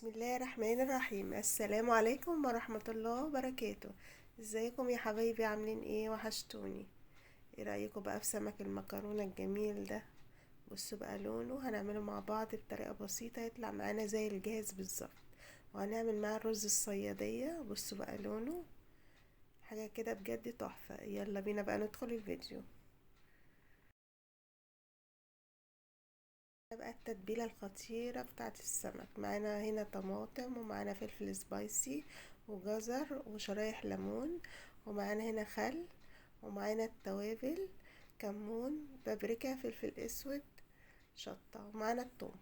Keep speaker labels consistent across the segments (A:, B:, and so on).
A: بسم الله الرحمن الرحيم. السلام عليكم ورحمة الله وبركاته. ازيكم يا حبايبي؟ عاملين ايه؟ وحشتوني. ايه رأيكم بقى في سمك المكرونة الجميل ده؟ بصوا بقى لونه، هنعمله مع بعض بطريقة بسيطة يطلع معانا زي الجاهز بالظبط. وهنعمل معاه الرز الصيادية. بصوا بقى لونه حاجة كده بجد تحفة. يلا بينا بقى ندخل الفيديو. ده بقى التتبيلة الخطيرة بتاعت السمك. معانا هنا طماطم، ومعانا فلفل سبايسي، وجزر، وشرايح ليمون، ومعانا هنا خل، ومعانا التوابل: كمون، بابريكا، فلفل اسود، شطة، ومعانا الثوم.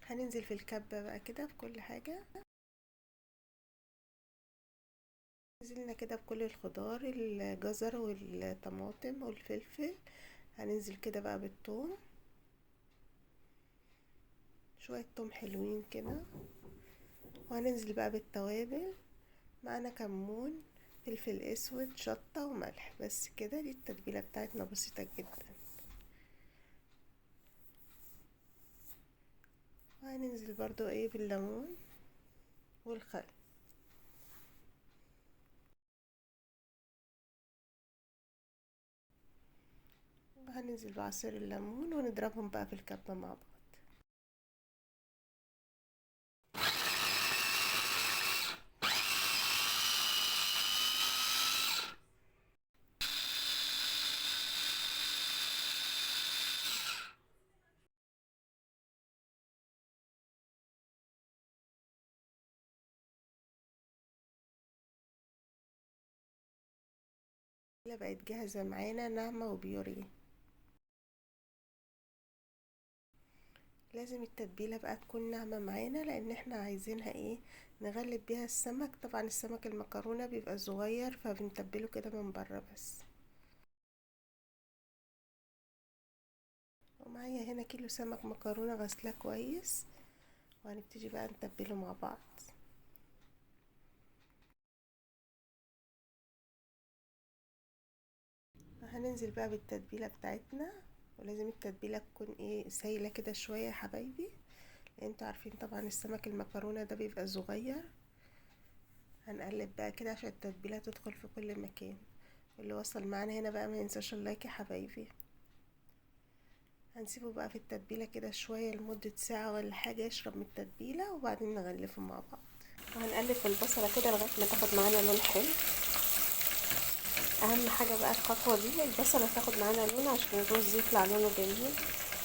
A: هننزل في الكبة بقى كده بكل حاجة. نزلنا كده بكل الخضار: الجزر والطماطم والفلفل. هننزل كده بقى بالثوم، شوية توم حلوين كده. وهننزل بقى بالتوابل: معانا كمون، فلفل اسود، شطة، وملح. بس كده، دي التتبيلة بتاعتنا بسيطة جدا. وهننزل برضو ايه بالليمون والخل. وهننزل بعصير الليمون ونضربهم بقى في الكبة مع بعض. كده بقت جاهزة معانا، ناعمة وبيوري. لازم التتبيلة بقى تكون ناعمة معانا، لان احنا عايزينها ايه؟ نغلب بيها السمك. طبعا السمك المكرونة بيبقى صغير، فبنتبله كده من بره بس. ومعايا هنا كيلو سمك مكرونة غسلاه كويس، وهنبتدي بقى نتبله مع بعض. هننزل بقى بالتتبيلة بتاعتنا. ولازم التتبيلة تكون ايه؟ سايلة كده شوية يا حبايبي، لان انتوا عارفين طبعا السمك المكرونة ده بيبقى صغير. هنقلب بقى كده عشان التتبيلة تدخل في كل مكان. اللي وصل معانا هنا بقى ما ينساش اللايك يا حبايبي. هنسيبه بقى في التتبيلة كده شوية لمدة ساعة ولا حاجة يشرب من التتبيلة، وبعدين نغلفه مع بعض. وهنقلب في البصلة كده لغاية ما تاخد معانا لون حلو. اهم حاجة بقى الخطوة دي: البصلة تاخد معانا لون عشان الرز يطلع لونه جميل.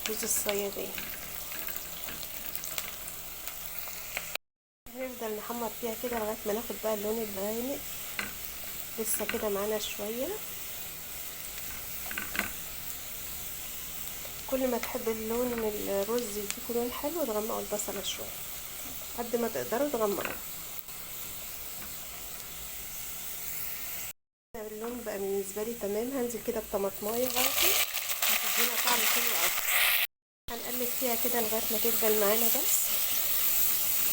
A: رز الصيادية هنفضل نحمر فيها كده لغاية ما ناخد بقى اللون الغامق. لسه كده معانا شوية. كل ما تحب اللون الرز يديكوا لون حلو تغمقوا البصلة شوية، قد ما تقدروا تغمقوا. اللون بقى بالنسبة لي تمام. هنزل كده بطماطماية برضه هتدينا طعم حلو أوي. هنقلب فيها كده لغاية ما تدبل معانا بس،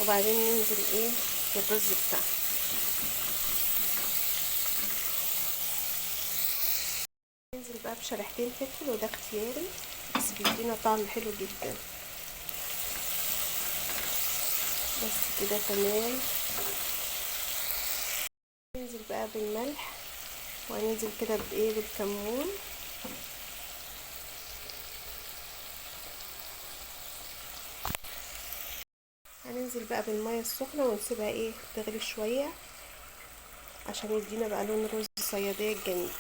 A: وبعدين ننزل ايه بالرز بتاعنا. ننزل بقى بشريحتين فلفل، وده اختياري بس بيدينا طعم حلو جدا. بس كده تمام. ننزل بقى بالملح، وهننزل كده بايه؟ بالكمون. هننزل بقى بالمية السخنة ونسيبها ايه تغلي شوية عشان يدينا بقى لون الرز الصيادية الجميل.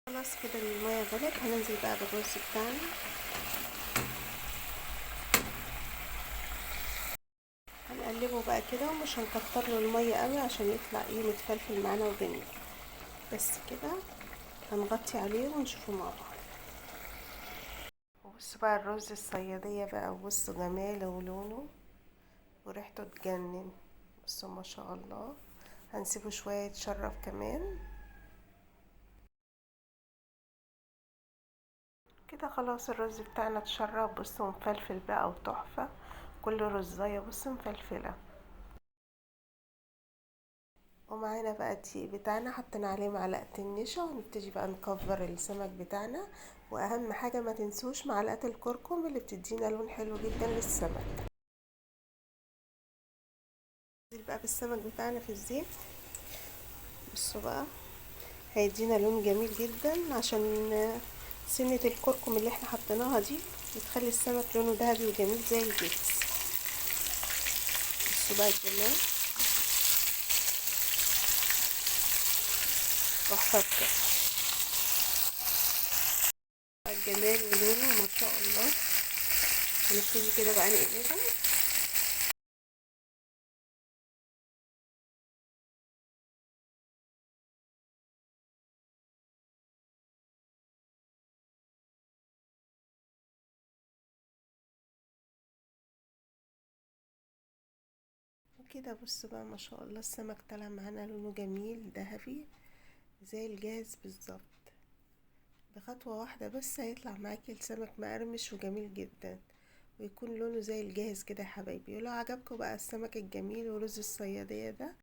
A: خلاص كده المية غلت. هننزل بقى بالرز بتاعنا. هنقلبه بقى كده، ومش هنكتر له المية قوي عشان يطلع ايه متفلفل معانا وجميل. بس كده هنغطي عليه ونشوفه مع بعض. وبصوا بقى الرز الصيادية بقى، وبصوا جماله ولونه وريحته تجنن. بصوا ما شاء الله. هنسيبه شوية يتشرب كمان. كده خلاص الرز بتاعنا اتشرب. بصوا مفلفل بقى وتحفة. كل رزاية بصوا مفلفلة. ومعانا بقى الدقيق بتاعنا، حطينا عليه معلقتين نشا، ونبتدي بقى نكفر السمك بتاعنا. واهم حاجة ما تنسوش معلقة الكركم اللي بتدينا لون حلو جدا للسمك. ننزل بقى بالسمك بتاعنا في الزيت. بصوا بقى، هيدينا لون جميل جدا عشان سنة الكركم اللي احنا حطيناها دي بتخلي السمك لونه ذهبي وجميل زي الجبس. بصوا بقى الجمال، تحفة بجد. الجمال ولونه ما شاء الله. هنبتدي كده بقى نقلبهم. كده بصوا بقى ما شاء الله، السمك طلع معانا لونه جميل ذهبي زي الجاهز بالظبط. بخطوة واحدة بس هيطلع معاكي السمك مقرمش وجميل جدا، ويكون لونه زي الجاهز كده يا حبايبي. ولو عجبكم بقى السمك الجميل ورز الصيادية ده،